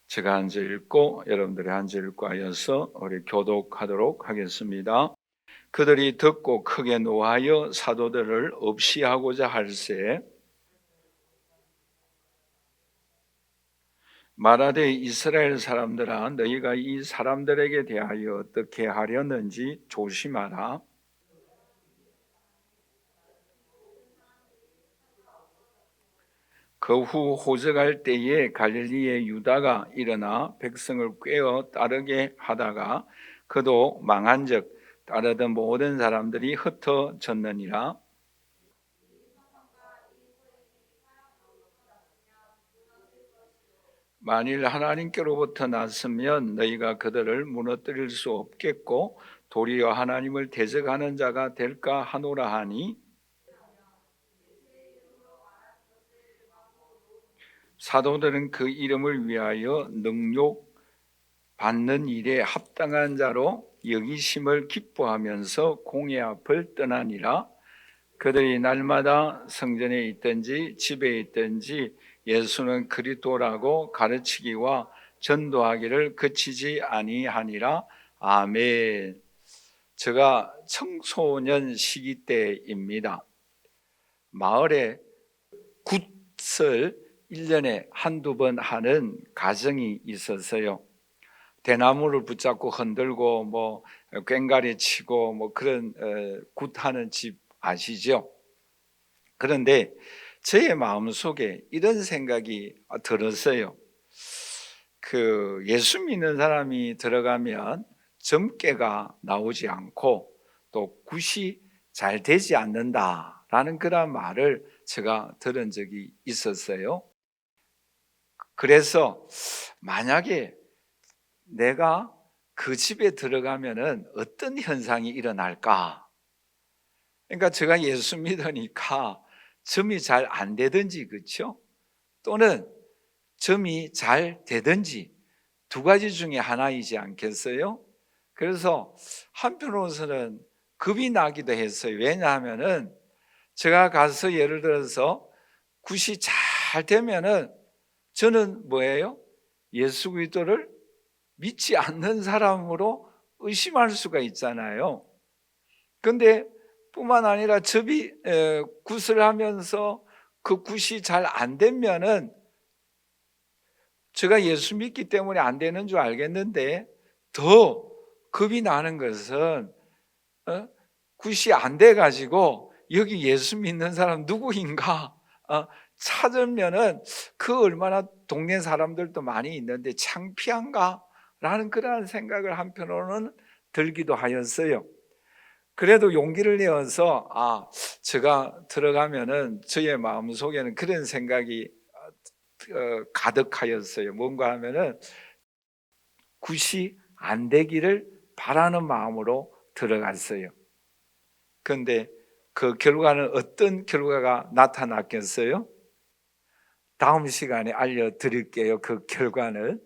제가 한 절 읽고 여러분들이 한 절 읽고 하여서 우리 교독하도록 하겠습니다. 그들이 듣고 크게 노하여 사도들을 없이 하고자 할새 말하되 이스라엘 사람들아 너희가 이 사람들에게 대하여 어떻게 하려는지 조심하라. 그 후 호적할 때에 갈릴리의 유다가 일어나 백성을 꾀어 따르게 하다가 그도 망한즉 따르던 모든 사람들이 흩어졌느니라. 만일 하나님께로부터 났으면 너희가 그들을 무너뜨릴 수 없겠고 도리어 하나님을 대적하는 자가 될까 하노라 하니, 사도들은 그 이름을 위하여 능욕 받는 일에 합당한 자로 여기심을 기뻐하면서 공회 앞을 떠나니라. 그들이 날마다 성전에 있든지 집에 있든지 예수는 그리스도라고 가르치기와 전도하기를 그치지 아니하니라. 아멘. 제가 청소년 시기 때입니다. 마을에 굿을 1년에 한두 번 하는 가정이 있었어요. 대나무를 붙잡고 흔들고 꽹가리 치고 그런 굿하는 집 아시죠? 그런데 저의 마음속에 이런 생각이 들었어요. 그 예수 믿는 사람이 들어가면 점괘가 나오지 않고 또 굿이 잘 되지 않는다라는 그런 말을 제가 들은 적이 있었어요. 그래서 만약에 내가 그 집에 들어가면은 어떤 현상이 일어날까? 그러니까 제가 예수 믿으니까 점이 잘 안 되든지, 그렇죠? 또는 점이 잘 되든지 두 가지 중에 하나이지 않겠어요? 그래서 한편으로서는 겁이 나기도 했어요. 왜냐하면은 제가 가서 예를 들어서 굿이 잘 되면은 저는 뭐예요? 예수 그리스도를 믿지 않는 사람으로 의심할 수가 있잖아요. 그런데 뿐만 아니라 접이 굿을 하면서 그 굿이 잘 안 되면은 제가 예수 믿기 때문에 안 되는 줄 알겠는데 더 겁이 나는 것은 굿이 안 돼 가지고 여기 예수 믿는 사람 누구인가 찾으면은 그 얼마나 동네 사람들도 많이 있는데 창피한가 라는 그러한 생각을 한편으로는 들기도 하였어요. 그래도 용기를 내어서 제가 들어가면은 저의 마음속에는 그런 생각이 가득하였어요. 뭔가 하면은 굿이 안 되기를 바라는 마음으로 들어갔어요. 그런데 그 결과는 어떤 결과가 나타났겠어요? 다음 시간에 알려드릴게요. 그 결과는.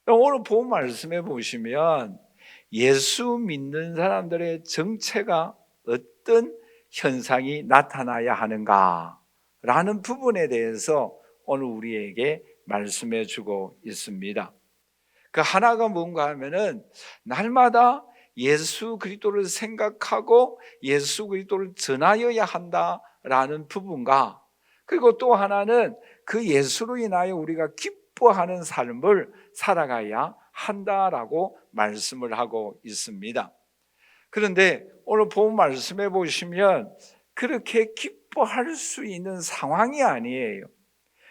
오늘 본 말씀에 보시면 예수 믿는 사람들의 정체가 어떤 현상이 나타나야 하는가라는 부분에 대해서 오늘 우리에게 말씀해 주고 있습니다. 그 하나가 뭔가 하면은 날마다 예수 그리스도를 생각하고 예수 그리스도를 전하여야 한다라는 부분과, 그리고 또 하나는 그 예수로 인하여 우리가 기뻐하는 삶을 살아가야 한다라고 말씀을 하고 있습니다. 그런데 오늘 본 말씀해 보시면 그렇게 기뻐할 수 있는 상황이 아니에요.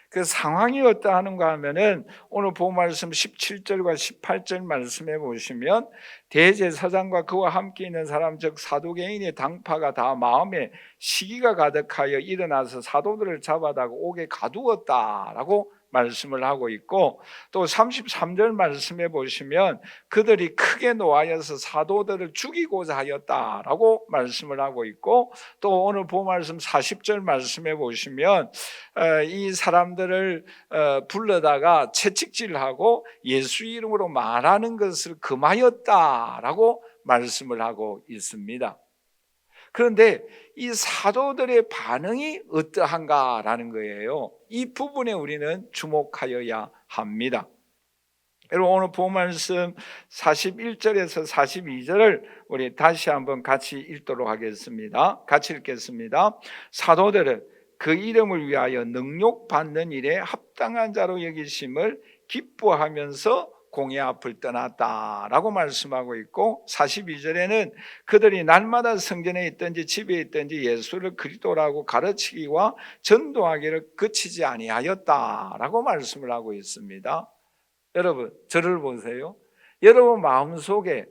그 상황이 어떠한가 하면은 오늘 본 말씀 17절과 18절 말씀해 보시면 대제사장과 그와 함께 있는 사람 즉 사두개인의 당파가 다 마음에 시기가 가득하여 일어나서 사도들을 잡아다가 옥에 가두었다라고 말씀을 하고 있고, 또 33절 말씀해 보시면 그들이 크게 노하여서 사도들을 죽이고자 하였다라고 말씀을 하고 있고, 또 오늘 본 말씀 40절 말씀해 보시면 이 사람들을 불러다가 채찍질하고 예수 이름으로 말하는 것을 금하였다라고 말씀을 하고 있습니다. 그런데 이 사도들의 반응이 어떠한가라는 거예요. 이 부분에 우리는 주목하여야 합니다. 여러분 오늘 본 말씀 41절에서 42절을 우리 다시 한번 같이 읽도록 하겠습니다. 같이 읽겠습니다. 사도들은 그 이름을 위하여 능욕받는 일에 합당한 자로 여기심을 기뻐하면서 공의 앞을 떠났다라고 말씀하고 있고, 42절에는 그들이 날마다 성전에 있든지 집에 있든지 예수를 그리스도라고 가르치기와 전도하기를 그치지 아니하였다라고 말씀을 하고 있습니다. 여러분 저를 보세요. 여러분 마음속에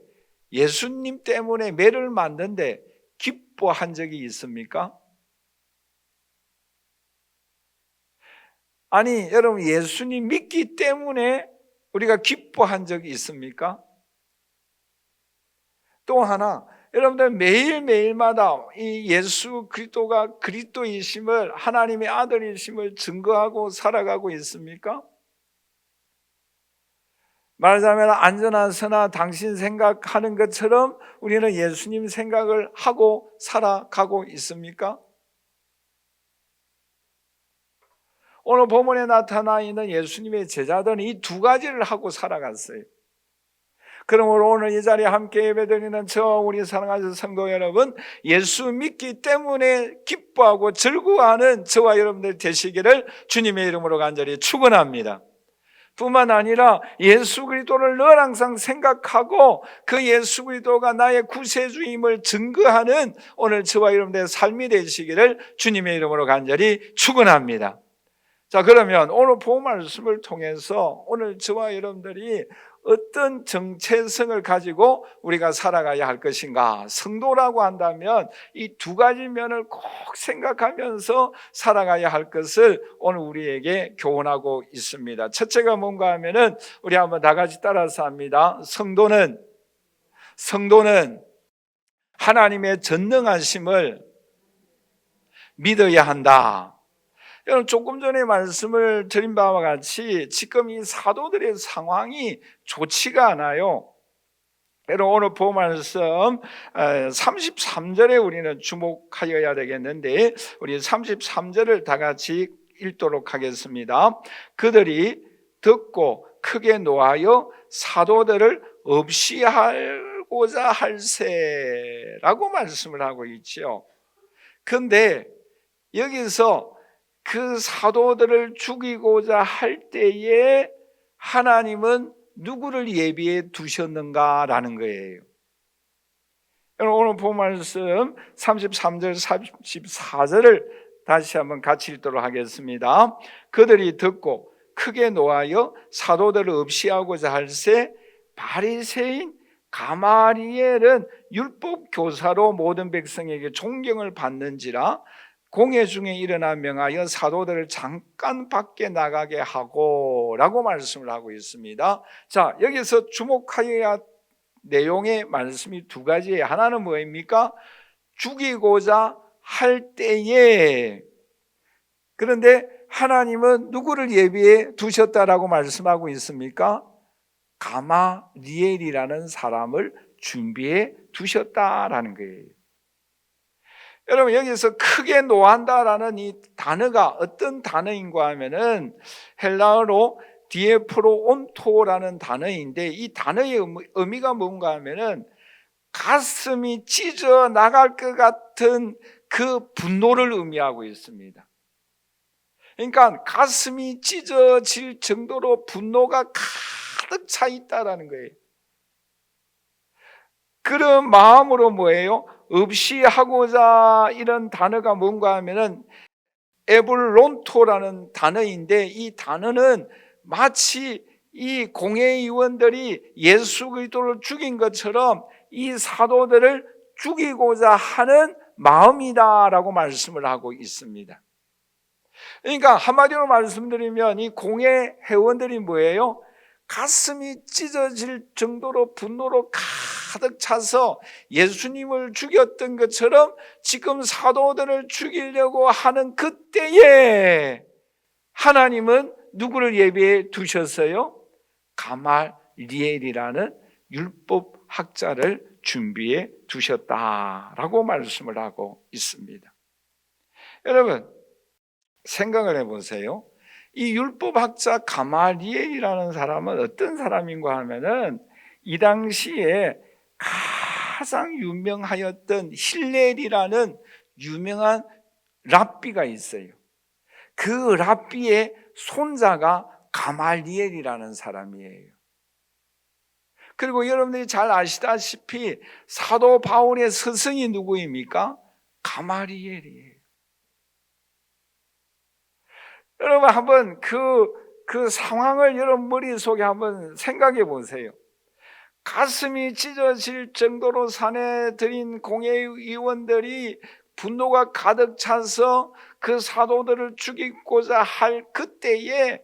예수님 때문에 매를 맞는데 기뻐한 적이 있습니까? 아니 여러분 예수님 믿기 때문에 우리가 기뻐한 적이 있습니까? 또 하나, 여러분들 매일매일마다 이 예수 그리스도가 그리스도이심을, 하나님의 아들이심을 증거하고 살아가고 있습니까? 말하자면 안전하서나 당신 생각하는 것처럼 우리는 예수님 생각을 하고 살아가고 있습니까? 오늘 본문에 나타나 있는 예수님의 제자들은 이 두 가지를 하고 살아갔어요. 그러므로 오늘 이 자리에 함께 예배드리는 저와 우리 사랑하는 성도 여러분, 예수 믿기 때문에 기뻐하고 즐거워하는 저와 여러분들 되시기를 주님의 이름으로 간절히 축원합니다. 뿐만 아니라 예수 그리스도를 늘 항상 생각하고 그 예수 그리스도가 나의 구세주임을 증거하는 오늘 저와 여러분들의 삶이 되시기를 주님의 이름으로 간절히 축원합니다. 자, 그러면 오늘 본 말씀을 통해서 오늘 저와 여러분들이 어떤 정체성을 가지고 우리가 살아가야 할 것인가? 성도라고 한다면 이 두 가지 면을 꼭 생각하면서 살아가야 할 것을 오늘 우리에게 교훈하고 있습니다. 첫째가 뭔가 하면은 우리 한번 다 같이 따라서 합니다. 성도는 하나님의 전능하심을 믿어야 한다. 여러분 조금 전에 말씀을 드린 바와 같이 지금 이 사도들의 상황이 좋지가 않아요. 여러분 오늘 본 말씀 33절에 우리는 주목하여야 되겠는데, 우리 33절을 다 같이 읽도록 하겠습니다. 그들이 듣고 크게 노하여 사도들을 없이 하고자 할세라고 말씀을 하고 있죠. 그런데 여기서 그 사도들을 죽이고자 할 때에 하나님은 누구를 예비해 두셨는가라는 거예요. 오늘 본 말씀 33절 34절을 다시 한번 같이 읽도록 하겠습니다. 그들이 듣고 크게 노하여 사도들을 없이하고자 할세 바리새인 가마리엘은 율법 교사로 모든 백성에게 존경을 받는지라 공회 중에 일어나 명하여 사도들을 잠깐 밖에 나가게 하고 라고 말씀을 하고 있습니다. 자, 여기서 주목하여야 내용의 말씀이 두 가지예요. 하나는 뭐입니까? 죽이고자 할 때에. 그런데 하나님은 누구를 예비해 두셨다라고 말씀하고 있습니까? 가마리엘이라는 사람을 준비해 두셨다라는 거예요. 여러분 여기서 크게 노한다라는 이 단어가 어떤 단어인가 하면은 헬라어로 디에프로온토라는 단어인데, 이 단어의 의미가 뭔가 하면은 가슴이 찢어 나갈 것 같은 그 분노를 의미하고 있습니다. 그러니까 가슴이 찢어질 정도로 분노가 가득 차 있다라는 거예요. 그런 마음으로 뭐예요? 없이 하고자, 이런 단어가 뭔가 하면은 에블론토라는 단어인데, 이 단어는 마치 이 공회의원들이 예수 그리스도를 죽인 것처럼 이 사도들을 죽이고자 하는 마음이다라고 말씀을 하고 있습니다. 그러니까 한마디로 말씀드리면 이 공회 회원들이 뭐예요? 가슴이 찢어질 정도로 분노로 가득 차서 예수님을 죽였던 것처럼 지금 사도들을 죽이려고 하는 그때에 하나님은 누구를 예비해 두셨어요? 가말리엘이라는 율법학자를 준비해 두셨다라고 말씀을 하고 있습니다. 여러분 생각을 해보세요. 이 율법학자 가말리엘이라는 사람은 어떤 사람인가 하면은 이 당시에 가장 유명하였던 힐렐이라는 유명한 랍비가 있어요. 그 랍비의 손자가 가말리엘이라는 사람이에요. 그리고 여러분들이 잘 아시다시피 사도 바울의 스승이 누구입니까? 가말리엘이에요. 여러분 한번 그 상황을 여러분 머릿속에 한번 생각해 보세요. 가슴이 찢어질 정도로 산해드린 공회의원들이 분노가 가득 차서 그 사도들을 죽이고자 할 그때에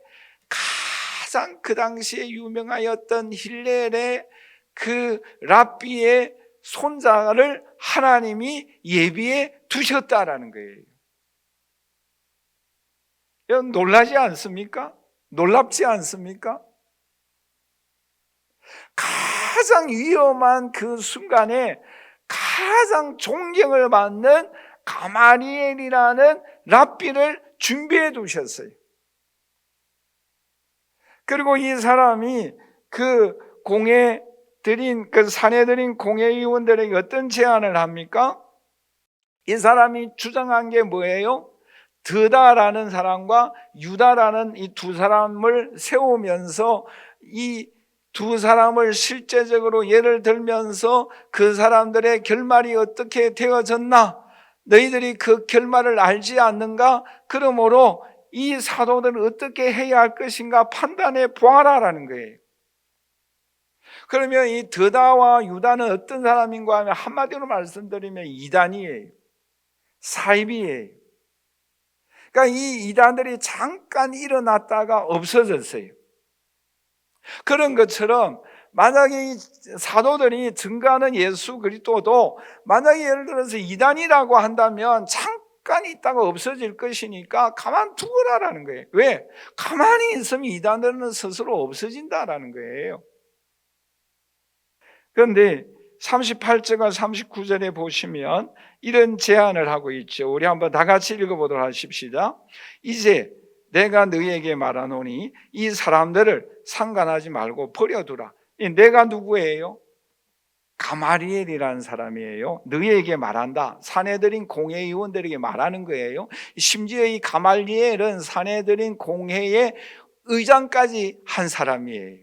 가장 그 당시에 유명하였던 힐렐의 그 랍비의 손자를 하나님이 예비해 두셨다라는 거예요. 여러분 놀라지 않습니까? 놀랍지 않습니까? 가장 위험한 그 순간에 가장 존경을 받는 가말리엘이라는 랍비를 준비해 두셨어요. 그리고 이 사람이 그 산해드린 공회의원들에게 어떤 제안을 합니까? 이 사람이 주장한 게 뭐예요? 드다라는 사람과 유다라는 이 두 사람을 세우면서 이 두 사람을 실제적으로 예를 들면서 그 사람들의 결말이 어떻게 되어졌나? 너희들이 그 결말을 알지 않는가? 그러므로 이 사도들은 어떻게 해야 할 것인가 판단해 보아라라는 거예요. 그러면 이 드다와 유다는 어떤 사람인가 하면 한마디로 말씀드리면 이단이에요. 사입이에요. 그러니까 이 이단들이 잠깐 일어났다가 없어졌어요. 그런 것처럼 만약에 이 사도들이 증거하는 예수 그리스도도 만약에 예를 들어서 이단이라고 한다면 잠깐 있다가 없어질 것이니까 가만 두어라라는 거예요. 왜? 가만히 있으면 이단들은 스스로 없어진다라는 거예요. 그런데 38절과 39절에 보시면 이런 제안을 하고 있죠. 우리 한번 다 같이 읽어보도록 하십시다. 이제 내가 너희에게 말하노니 이 사람들을 상관하지 말고 버려두라. 내가 누구예요? 가말리엘이라는 사람이에요. 너희에게 말한다. 산해드린 공회의원들에게 말하는 거예요. 심지어 이 가말리엘은 산해드린 공회의 의장까지 한 사람이에요.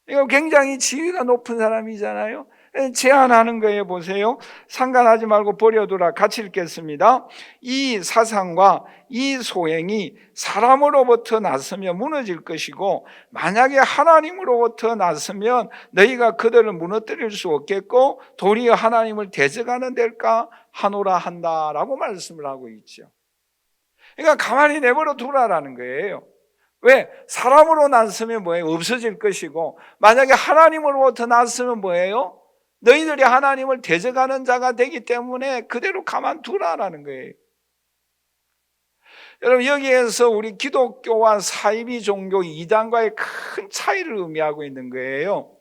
이거 굉장히 지위가 높은 사람이잖아요. 제안하는 거예요. 보세요. 상관하지 말고 버려두라. 같이 읽겠습니다. 이 사상과 이 소행이 사람으로부터 났으면 무너질 것이고 만약에 하나님으로부터 났으면 너희가 그들을 무너뜨릴 수 없겠고 도리어 하나님을 대적하는 데일까 하노라 한다라고 말씀을 하고 있죠. 그러니까 가만히 내버려 두라라는 거예요. 왜? 사람으로 났으면 뭐예요? 없어질 것이고 만약에 하나님으로부터 났으면 뭐예요? 너희들이 하나님을 대적하는 자가 되기 때문에 그대로 가만두라라는 거예요. 여러분 여기에서 우리 기독교와 사이비 종교 이단과의 큰 차이를 의미하고 있는 거예요.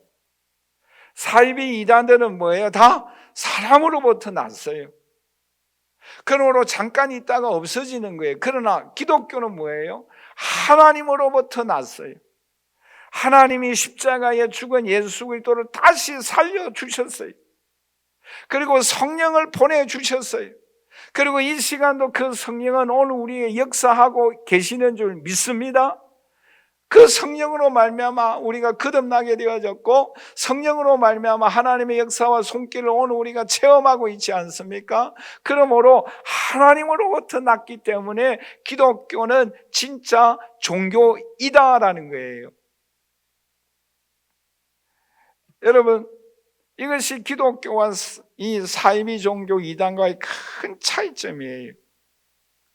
사이비 이단들은 뭐예요? 다 사람으로부터 났어요. 그러므로 잠깐 있다가 없어지는 거예요. 그러나 기독교는 뭐예요? 하나님으로부터 났어요. 하나님이 십자가에 죽은 예수 그리스도를 다시 살려주셨어요. 그리고 성령을 보내주셨어요. 그리고 이 시간도 그 성령은 오늘 우리의 역사하고 계시는 줄 믿습니다. 그 성령으로 말미암아 우리가 거듭나게 되어졌고 성령으로 말미암아 하나님의 역사와 손길을 오늘 우리가 체험하고 있지 않습니까? 그러므로 하나님으로부터 났기 때문에 기독교는 진짜 종교이다라는 거예요. 여러분 이것이 기독교와 이 사이비 종교 이단과의 큰 차이점이에요.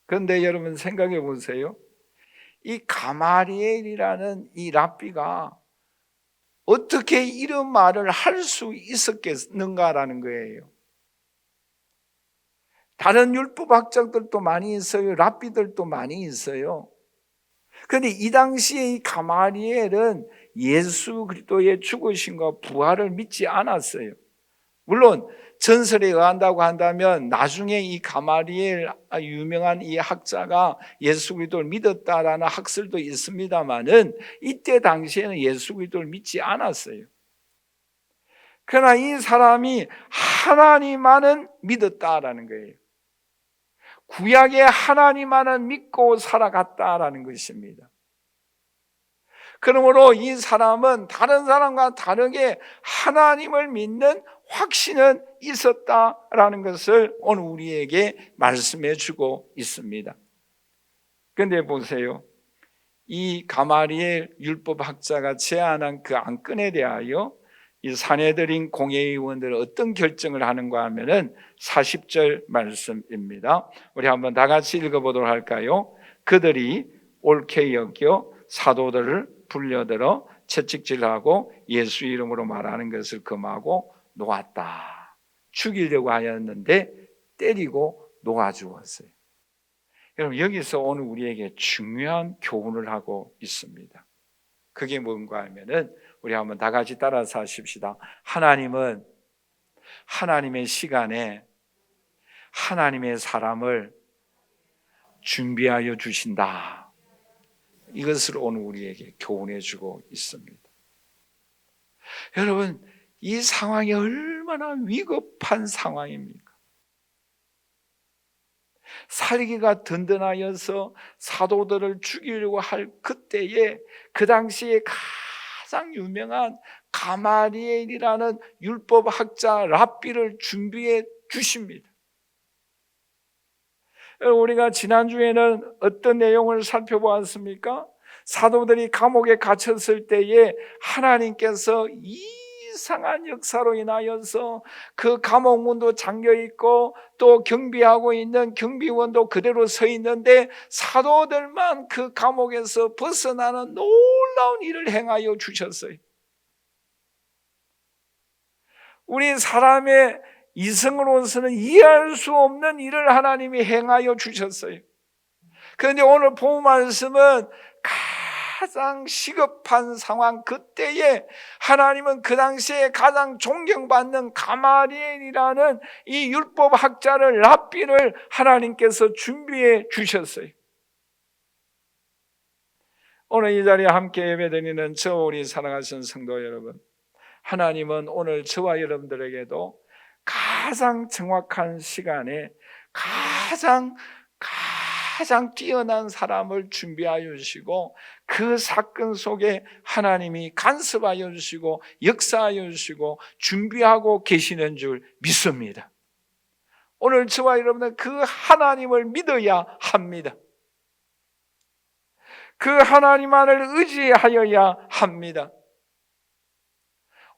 그런데 여러분 생각해 보세요. 이 가말리엘이라는 이 랍비가 어떻게 이런 말을 할 수 있었겠는가라는 거예요. 다른 율법학자들도 많이 있어요. 랍비들도 많이 있어요. 그런데 이 당시에 이 가말리엘은 예수 그리스도의 죽으심과 부활을 믿지 않았어요. 물론 전설에 의한다고 한다면 나중에 이 가마리엘 유명한 이 학자가 예수 그리스도를 믿었다라는 학설도 있습니다만은 이때 당시에는 예수 그리스도를 믿지 않았어요. 그러나 이 사람이 하나님만은 믿었다라는 거예요. 구약의 하나님만은 믿고 살아갔다라는 것입니다. 그러므로 이 사람은 다른 사람과 다르게 하나님을 믿는 확신은 있었다라는 것을 오늘 우리에게 말씀해 주고 있습니다. 그런데 보세요. 이 가마리엘 율법학자가 제안한 그 안건에 대하여 이 산헤드린 공회의원들은 어떤 결정을 하는가 하면은 40절 말씀입니다. 우리 한번 다 같이 읽어보도록 할까요? 그들이 옳게 여겨 사도들을 불려들어 채찍질하고 예수 이름으로 말하는 것을 금하고 놓았다. 죽이려고 하였는데 때리고 놓아주었어요. 여러분, 여기서 오늘 우리에게 중요한 교훈을 하고 있습니다. 그게 뭔가 하면은 우리 한번 다 같이 따라서 하십시다. 하나님은 하나님의 시간에 하나님의 사람을 준비하여 주신다. 이것을 오늘 우리에게 교훈해 주고 있습니다. 여러분, 이 상황이 얼마나 위급한 상황입니까? 살기가 든든하여서 사도들을 죽이려고 할 그때에 그 당시에 가장 유명한 가마리엘이라는 율법학자 랍비를 준비해 주십니다. 우리가 지난주에는 어떤 내용을 살펴보았습니까? 사도들이 감옥에 갇혔을 때에 하나님께서 이상한 역사로 인하여서 그 감옥문도 잠겨있고 또 경비하고 있는 경비원도 그대로 서 있는데 사도들만 그 감옥에서 벗어나는 놀라운 일을 행하여 주셨어요. 우리 사람의 이성으로서는 이해할 수 없는 일을 하나님이 행하여 주셨어요. 그런데 오늘 본 말씀은 가장 시급한 상황, 그때에 하나님은 그 당시에 가장 존경받는 가마리엘이라는 이 율법학자를 랍비를 하나님께서 준비해 주셨어요. 오늘 이 자리에 함께 예배드리는 저 우리 사랑하신 성도 여러분, 하나님은 오늘 저와 여러분들에게도 가장 정확한 시간에 가장 뛰어난 사람을 준비하여 주시고 그 사건 속에 하나님이 간섭하여 주시고 역사하여 주시고 준비하고 계시는 줄 믿습니다. 오늘 저와 여러분은 그 하나님을 믿어야 합니다. 그 하나님만을 의지하여야 합니다.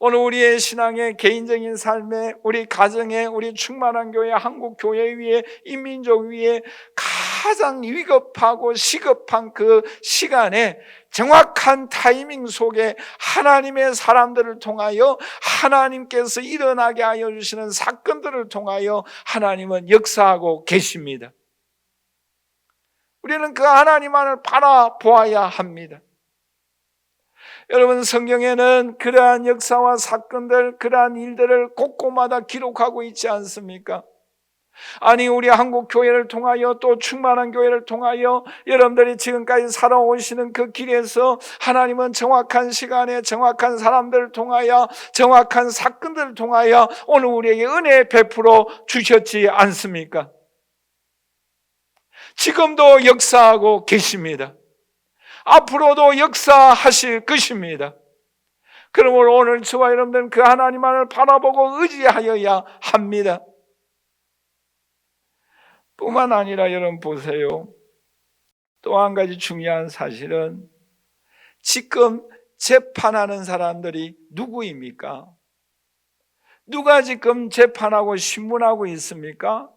오늘 우리의 신앙의 개인적인 삶에 우리 가정에 우리 충만한 교회 한국 교회 위에 인민족 위에 가장 위급하고 시급한 그 시간에 정확한 타이밍 속에 하나님의 사람들을 통하여 하나님께서 일어나게 하여 주시는 사건들을 통하여 하나님은 역사하고 계십니다. 우리는 그 하나님만을 바라보아야 합니다. 여러분, 성경에는 그러한 역사와 사건들, 그러한 일들을 곳곳마다 기록하고 있지 않습니까? 아니, 우리 한국 교회를 통하여 또 충만한 교회를 통하여 여러분들이 지금까지 살아오시는 그 길에서 하나님은 정확한 시간에 정확한 사람들을 통하여 정확한 사건들을 통하여 오늘 우리에게 은혜 베풀어 주셨지 않습니까? 지금도 역사하고 계십니다. 앞으로도 역사하실 것입니다. 그러므로 오늘 저와 여러분들은 그 하나님만을 바라보고 의지하여야 합니다. 뿐만 아니라 여러분 보세요. 또 한 가지 중요한 사실은 지금 재판하는 사람들이 누구입니까? 누가 지금 재판하고 신문하고 있습니까?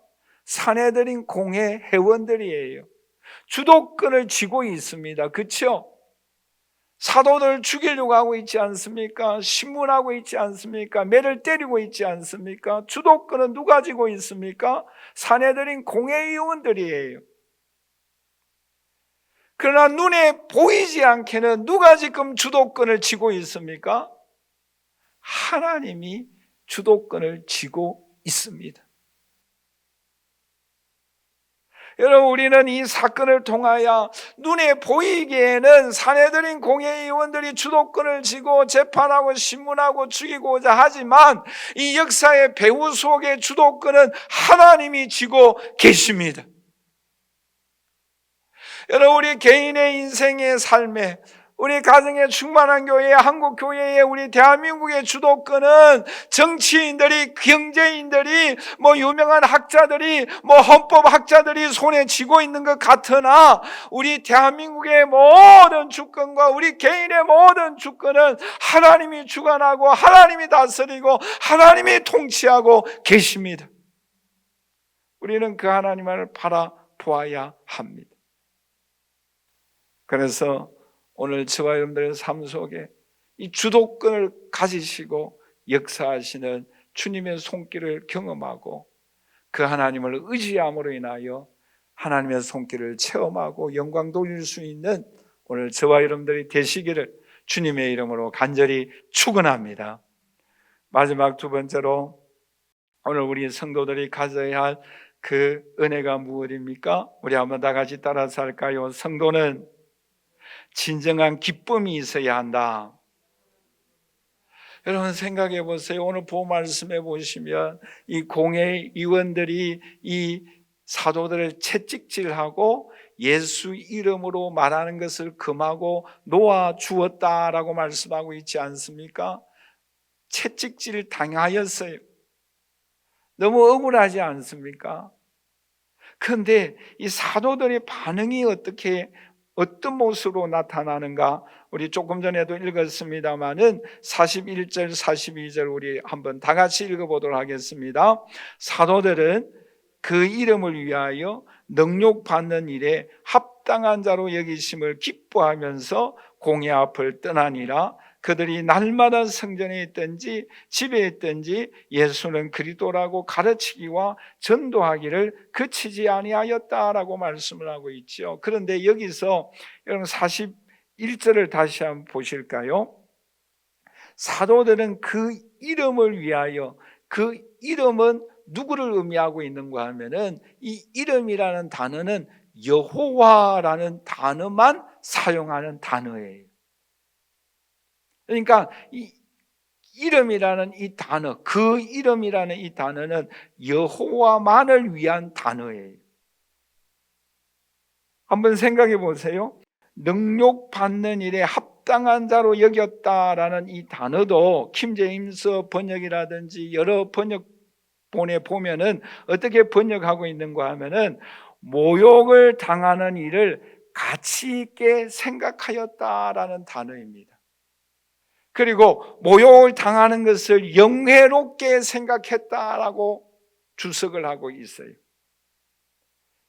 산헤드린 공회 회원들이에요. 주도권을 쥐고 있습니다. 그렇죠? 사도들 죽이려고 하고 있지 않습니까? 신문하고 있지 않습니까? 매를 때리고 있지 않습니까? 주도권은 누가 쥐고 있습니까? 산헤드린 공회의원들이에요. 그러나 눈에 보이지 않게는 누가 지금 주도권을 쥐고 있습니까? 하나님이 주도권을 쥐고 있습니다. 여러분, 우리는 이 사건을 통하여 눈에 보이기에는 사내들인 공회의원들이 주도권을 쥐고 재판하고 신문하고 죽이고자 하지만 이 역사의 배후 속의 주도권은 하나님이 쥐고 계십니다. 여러분, 우리 개인의 인생의 삶에, 우리 가정의 충만한 교회, 한국 교회의, 우리 대한민국의 주도권은 정치인들이, 경제인들이, 유명한 학자들이, 헌법학자들이 손에 쥐고 있는 것 같으나 우리 대한민국의 모든 주권과 우리 개인의 모든 주권은 하나님이 주관하고 하나님이 다스리고 하나님이 통치하고 계십니다. 우리는 그 하나님을 바라보아야 합니다. 그래서 오늘 저와 여러분들의 삶 속에 이 주도권을 가지시고 역사하시는 주님의 손길을 경험하고 그 하나님을 의지함으로 인하여 하나님의 손길을 체험하고 영광 돌릴 수 있는 오늘 저와 여러분들이 되시기를 주님의 이름으로 간절히 축원합니다. 마지막 두 번째로 오늘 우리 성도들이 가져야 할 그 은혜가 무엇입니까? 우리 한번 다 같이 따라서 할까요? 성도는 진정한 기쁨이 있어야 한다. 여러분 생각해 보세요. 오늘 보험 말씀해 보시면 이 공회의원들이 이 사도들을 채찍질하고 예수 이름으로 말하는 것을 금하고 놓아 주었다라고 말씀하고 있지 않습니까? 채찍질 당하였어요. 너무 억울하지 않습니까? 그런데 이 사도들의 반응이 어떤 모습으로 나타나는가? 우리 조금 전에도 읽었습니다마는 41절, 42절 우리 한번 다 같이 읽어보도록 하겠습니다. 사도들은 그 이름을 위하여 능욕받는 일에 합당한 자로 여기심을 기뻐하면서 공회 앞을 떠나니라. 그들이 날마다 성전에 있든지 집에 있든지 예수는 그리스도라고 가르치기와 전도하기를 그치지 아니하였다라고 말씀을 하고 있죠. 그런데 여기서 여러분 41절을 다시 한번 보실까요? 사도들은 그 이름을 위하여, 그 이름은 누구를 의미하고 있는가 하면은 이 이름이라는 단어는 여호와라는 단어만 사용하는 단어예요. 그러니까 이 이름이라는 이 단어, 그 이름이라는 이 단어는 여호와만을 위한 단어예요. 한번 생각해 보세요. 능욕받는 일에 합당한 자로 여겼다라는 이 단어도 킹제임스 번역이라든지 여러 번역본에 보면은 어떻게 번역하고 있는가 하면은 모욕을 당하는 일을 가치 있게 생각하였다라는 단어입니다. 그리고 모욕을 당하는 것을 영예롭게 생각했다라고 주석을 하고 있어요.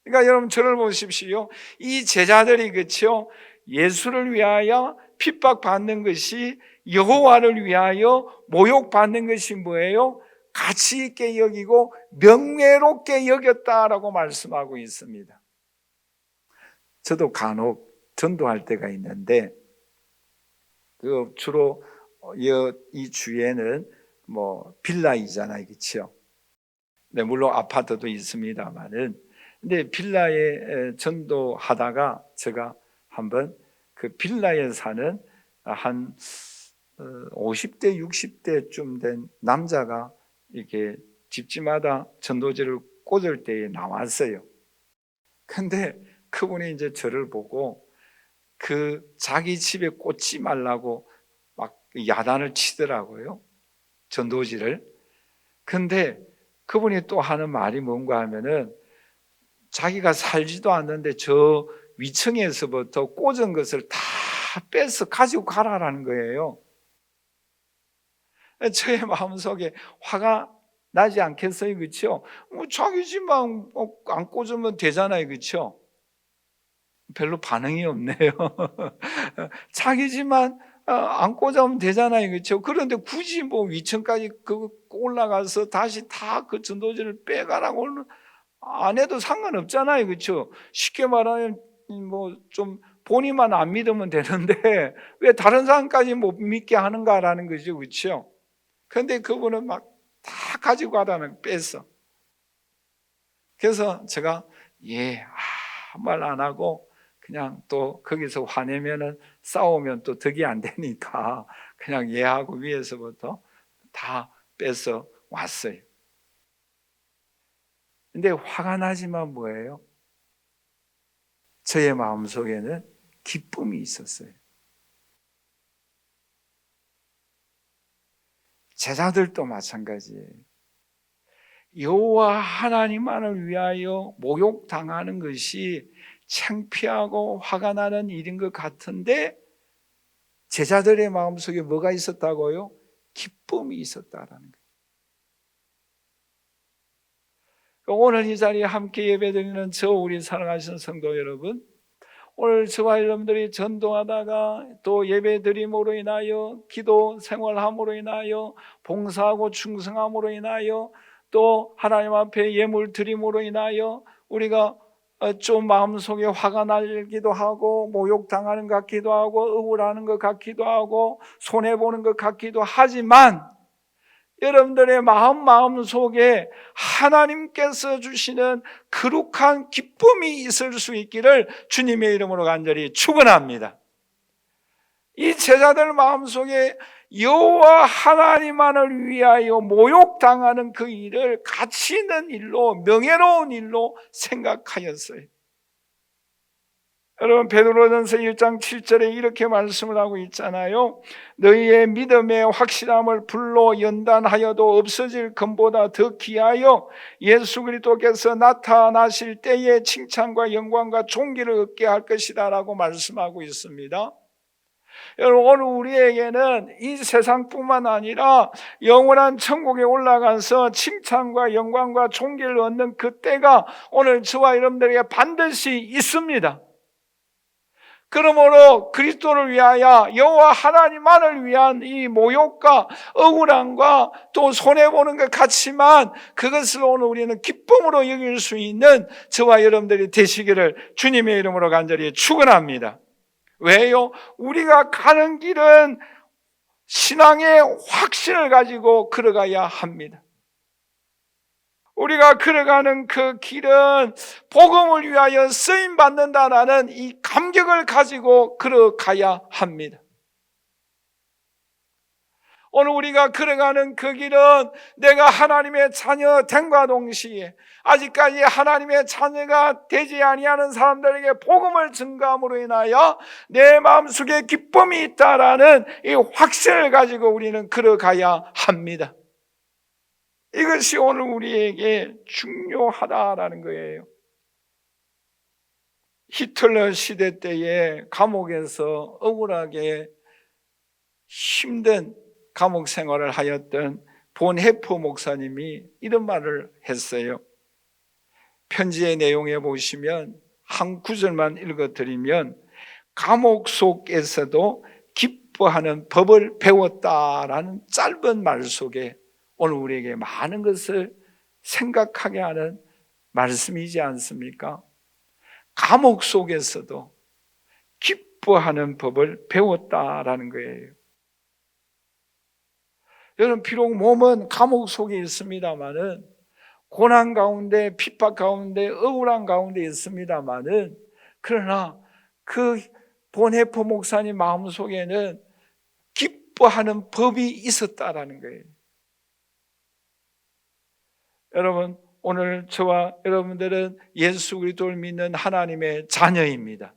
그러니까 여러분 저를 보십시오. 이 제자들이 그렇죠? 예수를 위하여 핍박받는 것이 여호와를 위하여 모욕받는 것이 뭐예요? 가치 있게 여기고 명예롭게 여겼다라고 말씀하고 있습니다. 저도 간혹 전도할 때가 있는데 그 주로 이 주에는 빌라이잖아요, 그렇죠? 네, 물론 아파트도 있습니다만은, 근데 빌라에 전도하다가 제가 한번 그 빌라에 사는 한 50대, 60대쯤 된 남자가 이렇게 집집마다 전도지를 꽂을 때에 나왔어요. 근데 그분이 이제 저를 보고 자기 집에 꽂지 말라고 막 야단을 치더라고요. 전도지를. 근데 그분이 또 하는 말이 뭔가 하면은 자기가 살지도 않는데 저 위층에서부터 꽂은 것을 다 빼서 가지고 가라라는 거예요. 저의 마음속에 화가 나지 않겠어요? 그렇죠? 자기 집만 안 꽂으면 되잖아요. 그렇죠? 별로 반응이 없네요. 자기 집만 안 꽂으면 되잖아요. 그렇죠? 그런데 굳이 위층까지 올라가서 다시 다 그 전도지를 빼가라고 안 해도 상관없잖아요. 그렇죠? 쉽게 말하면 좀 본인만 안 믿으면 되는데 왜 다른 사람까지 못 믿게 하는가라는 거죠. 그렇죠? 그런데 그분은 막 다 가지고 가라는 뺐어. 그래서 제가 아무 말 안 하고 그냥 또 거기서 화내면은 싸우면 또 덕이 안 되니까 그냥 하고 위에서부터 다 뺏어 왔어요. 근데 화가 나지만 뭐예요? 저의 마음속에는 기쁨이 있었어요. 제자들도 마찬가지예요. 여호와 하나님만을 위하여 모욕당하는 것이 창피하고 화가 나는 일인 것 같은데 제자들의 마음속에 뭐가 있었다고요? 기쁨이 있었다라는 거예요. 오늘 이 자리에 함께 예배드리는 우리 사랑하시는 성도 여러분, 오늘 저와 여러분들이 전도하다가 또 예배드림으로 인하여 기도 생활함으로 인하여 봉사하고 충성함으로 인하여 또 하나님 앞에 예물 드림으로 인하여 우리가 좀 마음속에 화가 나기도 하고 모욕당하는 것 같기도 하고 억울하는 것 같기도 하고 손해보는 것 같기도 하지만 여러분들의 마음속에 하나님께서 주시는 거룩한 기쁨이 있을 수 있기를 주님의 이름으로 간절히 축원합니다. 이 제자들 마음속에 여호와 하나님만을 위하여 모욕당하는 그 일을 가치 있는 일로, 명예로운 일로 생각하였어요. 여러분, 베드로전서 1장 7절에 이렇게 말씀을 하고 있잖아요. 너희의 믿음의 확실함을 불로 연단하여도 없어질 금보다 더 귀하여 예수 그리스도께서 나타나실 때에 칭찬과 영광과 존귀를 얻게 할 것이다 라고 말씀하고 있습니다. 여러분, 오늘 우리에게는 이 세상뿐만 아니라 영원한 천국에 올라가서 칭찬과 영광과 존귀를 얻는 그 때가 오늘 저와 여러분들에게 반드시 있습니다. 그러므로 그리스도를 위하여 여호와 하나님만을 위한 이 모욕과 억울함과 또 손해보는 것 같지만 그것을 오늘 우리는 기쁨으로 여길 수 있는 저와 여러분들이 되시기를 주님의 이름으로 간절히 축원합니다. 왜요? 우리가 가는 길은 신앙의 확신을 가지고 걸어가야 합니다. 우리가 걸어가는 그 길은 복음을 위하여 쓰임받는다라는 이 감격을 가지고 걸어가야 합니다. 오늘 우리가 걸어가는 그 길은 내가 하나님의 자녀 됨과 동시에 아직까지 하나님의 자녀가 되지 아니하는 사람들에게 복음을 증거함으로 인하여 내 마음속에 기쁨이 있다라는 이 확신을 가지고 우리는 걸어가야 합니다. 이것이 오늘 우리에게 중요하다라는 거예요. 히틀러 시대 때에 감옥에서 억울하게 힘든 감옥 생활을 하였던 본헤퍼 목사님이 이런 말을 했어요. 편지의 내용에 보시면 한 구절만 읽어드리면 감옥 속에서도 기뻐하는 법을 배웠다라는 짧은 말 속에 오늘 우리에게 많은 것을 생각하게 하는 말씀이지 않습니까? 감옥 속에서도 기뻐하는 법을 배웠다라는 거예요. 여러분, 비록 몸은 감옥 속에 있습니다마는 고난 가운데, 핍박 가운데, 억울한 가운데 있습니다마는 그러나 그 본헤퍼 목사님 마음속에는 기뻐하는 법이 있었다라는 거예요. 여러분, 오늘 저와 여러분들은 예수 그리스도를 믿는 하나님의 자녀입니다.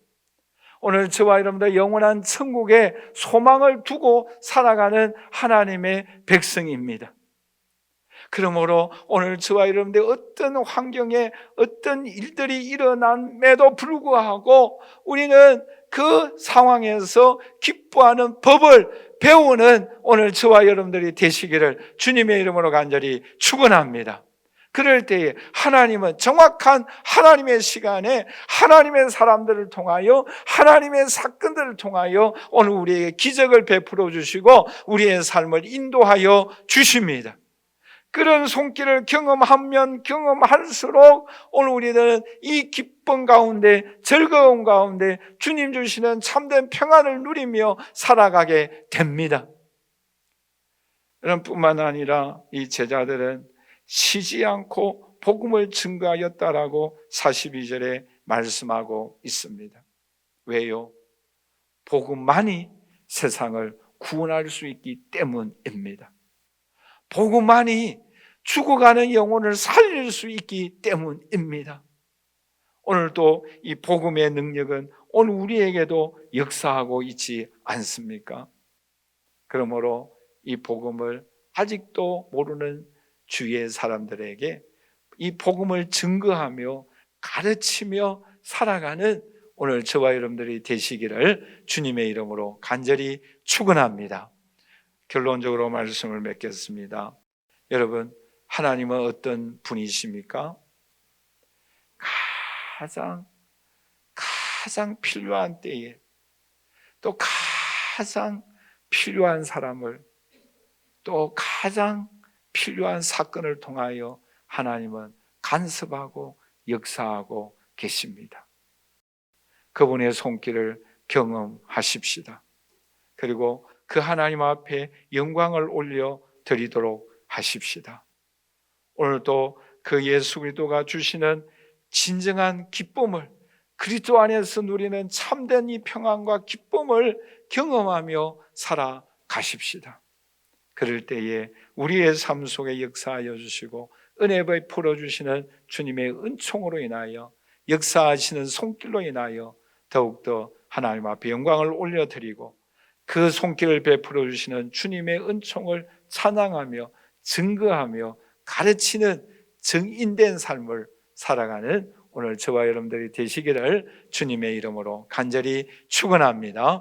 오늘 저와 여러분들 영원한 천국에 소망을 두고 살아가는 하나님의 백성입니다. 그러므로 오늘 저와 여러분들 어떤 환경에 어떤 일들이 일어남에도 불구하고 우리는 그 상황에서 기뻐하는 법을 배우는 오늘 저와 여러분들이 되시기를 주님의 이름으로 간절히 축원합니다. 그럴 때에 하나님은 정확한 하나님의 시간에 하나님의 사람들을 통하여 하나님의 사건들을 통하여 오늘 우리에게 기적을 베풀어 주시고 우리의 삶을 인도하여 주십니다. 그런 손길을 경험하면 경험할수록 오늘 우리는 이 기쁨 가운데 즐거움 가운데 주님 주시는 참된 평안을 누리며 살아가게 됩니다. 뿐만 아니라 이 제자들은 쉬지 않고 복음을 증거하였다라고 42절에 말씀하고 있습니다. 왜요? 복음만이 세상을 구원할 수 있기 때문입니다. 복음만이 죽어가는 영혼을 살릴 수 있기 때문입니다. 오늘도 이 복음의 능력은 오늘 우리에게도 역사하고 있지 않습니까? 그러므로 이 복음을 아직도 모르는 주위의 사람들에게 이 복음을 증거하며 가르치며 살아가는 오늘 저와 여러분들이 되시기를 주님의 이름으로 간절히 축원합니다. 결론적으로 말씀을 맺겠습니다. 여러분, 하나님은 어떤 분이십니까? 가장 필요한 때에 또 가장 필요한 사람을 또 가장 필요한 사건을 통하여 하나님은 간섭하고 역사하고 계십니다. 그분의 손길을 경험하십시다. 그리고 그 하나님 앞에 영광을 올려 드리도록 하십시다. 오늘도 그 예수 그리스도가 주시는 진정한 기쁨을, 그리스도 안에서 누리는 참된 이 평안과 기쁨을 경험하며 살아가십시다. 그럴 때에 우리의 삶 속에 역사하여 주시고 은혜 베풀어 주시는 주님의 은총으로 인하여, 역사하시는 손길로 인하여 더욱더 하나님 앞에 영광을 올려드리고 그 손길을 베풀어 주시는 주님의 은총을 찬양하며 증거하며 가르치는 정인된 삶을 살아가는 오늘 저와 여러분들이 되시기를 주님의 이름으로 간절히 축원합니다.